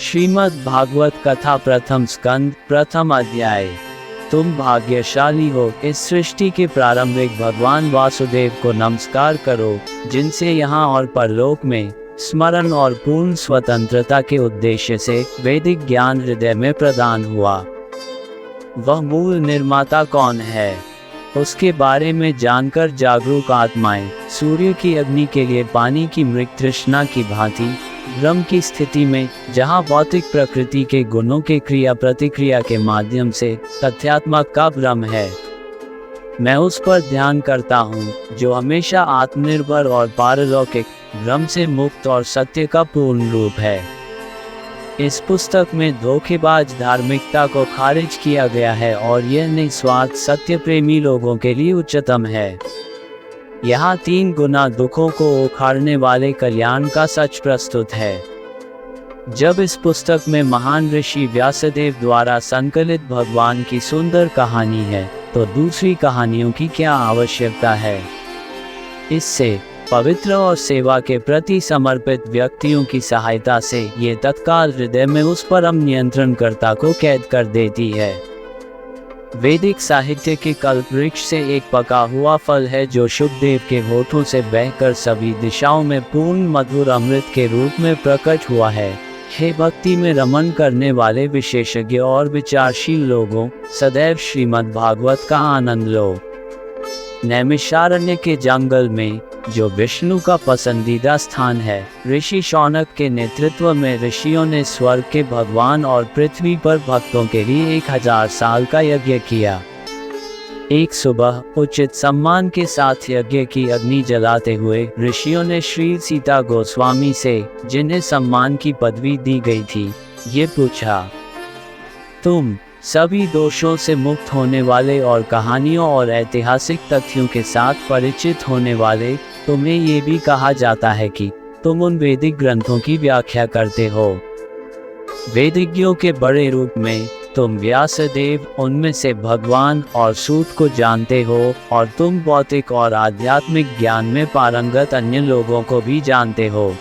श्रीमद् भागवत कथा प्रथम स्कंद प्रथम अध्याय। तुम भाग्यशाली हो, इस सृष्टि के प्रारंभिक भगवान वासुदेव को नमस्कार करो, जिनसे यहाँ और परलोक में स्मरण और पूर्ण स्वतंत्रता के उद्देश्य से वैदिक ज्ञान हृदय में प्रदान हुआ। वह मूल निर्माता कौन है, उसके बारे में जानकर जागरूक आत्माएं सूर्य की अग्नि के लिए पानी की मृग तृष्णा की भांति ब्रह्म की स्थिति में, जहाँ भौतिक प्रकृति के गुणों के क्रिया प्रतिक्रिया के माध्यम से तथ्यात्मक का ब्रह्म है। मैं उस पर ध्यान करता हूँ जो हमेशा आत्मनिर्भर और पारलौकिक ब्रह्म से मुक्त और सत्य का पूर्ण रूप है। इस पुस्तक में धोखेबाज धार्मिकता को खारिज किया गया है और यह निस्वार्थ सत्य प्रेमी लोगों के लिए उच्चतम है। यहाँ 3 गुना दुखों को उखाड़ने वाले कल्याण का सच प्रस्तुत है। जब इस पुस्तक में महान ऋषि व्यासदेव द्वारा संकलित भगवान की सुंदर कहानी है, तो दूसरी कहानियों की क्या आवश्यकता है। इससे पवित्र और सेवा के प्रति समर्पित व्यक्तियों की सहायता से ये तत्काल हृदय में उस परम नियंत्रणकर्ता को कैद कर देती है। वैदिक साहित्य के कल्प वृक्ष से एक पका हुआ फल है जो शुकदेव के होठों से बहकर सभी दिशाओं में पूर्ण मधुर अमृत के रूप में प्रकट हुआ है। हे भक्ति में रमन करने वाले विशेषज्ञ और विचारशील लोगों, सदैव श्रीमद् भागवत का आनंद लो। नैमिषारण्य के जंगल में, जो विष्णु का पसंदीदा स्थान है, ऋषि शौनक के नेतृत्व में ऋषियों ने स्वर्ग के भगवान और पृथ्वी पर भक्तों के लिए 1000 साल का यज्ञ किया। एक सुबह उचित सम्मान के साथ यज्ञ की अग्नि जलाते हुए ऋषियों ने श्री सीता गोस्वामी से, जिन्हें सम्मान की पदवी दी गई थी, ये पूछा, तुम सभी दोषों से मुक्त होने वाले और कहानियों और ऐतिहासिक तथ्यों के साथ परिचित होने वाले, तुम्हें ये भी कहा जाता है कि तुम उन वैदिक ग्रंथों की व्याख्या करते हो। वेदिज्ञों के बड़े रूप में तुम व्यासदेव, उनमें से भगवान और सूत को जानते हो, और तुम भौतिक और आध्यात्मिक ज्ञान में पारंगत अन्य लोगों को भी जानते हो।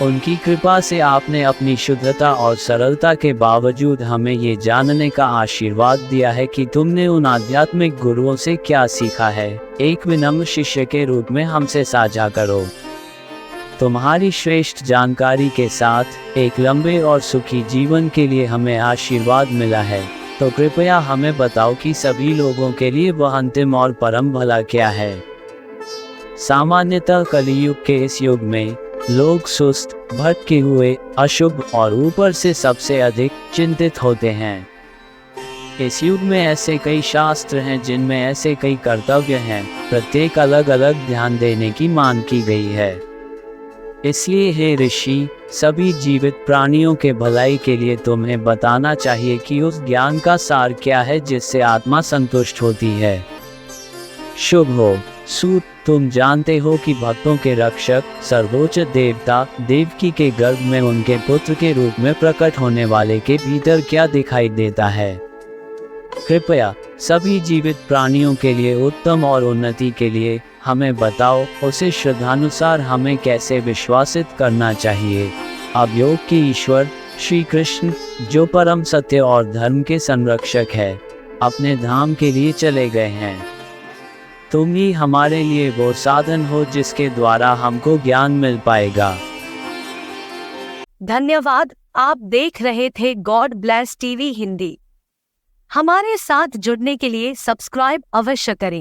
उनकी कृपा से आपने अपनी शुद्धता और सरलता के बावजूद हमें ये जानने का आशीर्वाद दिया है कि तुमने उन आध्यात्मिक गुरुओं से क्या सीखा है। एक विनम्र शिष्य के रूप में हमसे साझा करो। तुम्हारी श्रेष्ठ जानकारी के साथ एक लंबे और सुखी जीवन के लिए हमें आशीर्वाद मिला है, तो कृपया हमें बताओ कि सभी लोगों के लिए वह अंतिम और परम भला क्या है। सामान्यतः कलियुग के इस युग में लोग सुस्त, भटके हुए, अशुभ और ऊपर से सबसे अधिक चिंतित होते हैं। इस युग में ऐसे कई शास्त्र हैं जिनमें ऐसे कई कर्तव्य हैं, प्रत्येक अलग अलग ध्यान देने की मांग की गई है। इसलिए हे ऋषि, सभी जीवित प्राणियों के भलाई के लिए तुम्हें बताना चाहिए कि उस ज्ञान का सार क्या है जिससे आत्मा संतुष्ट होती है। शुभ हो। सूत, तुम जानते हो कि भक्तों के रक्षक सर्वोच्च देवता देवकी के गर्भ में उनके पुत्र के रूप में प्रकट होने वाले के भीतर क्या दिखाई देता है। कृपया सभी जीवित प्राणियों के लिए उत्तम और उन्नति के लिए हमें बताओ, उसे श्रद्धानुसार हमें कैसे विश्वासित करना चाहिए। अब योग के ईश्वर श्री कृष्ण, जो परम सत्य और धर्म के संरक्षक है, अपने धाम के लिए चले गए हैं। तुम ही हमारे लिए वो साधन हो जिसके द्वारा हमको ज्ञान मिल पाएगा। धन्यवाद। आप देख रहे थे गॉड ब्लेस टीवी हिंदी। हमारे साथ जुड़ने के लिए सब्सक्राइब अवश्य करें।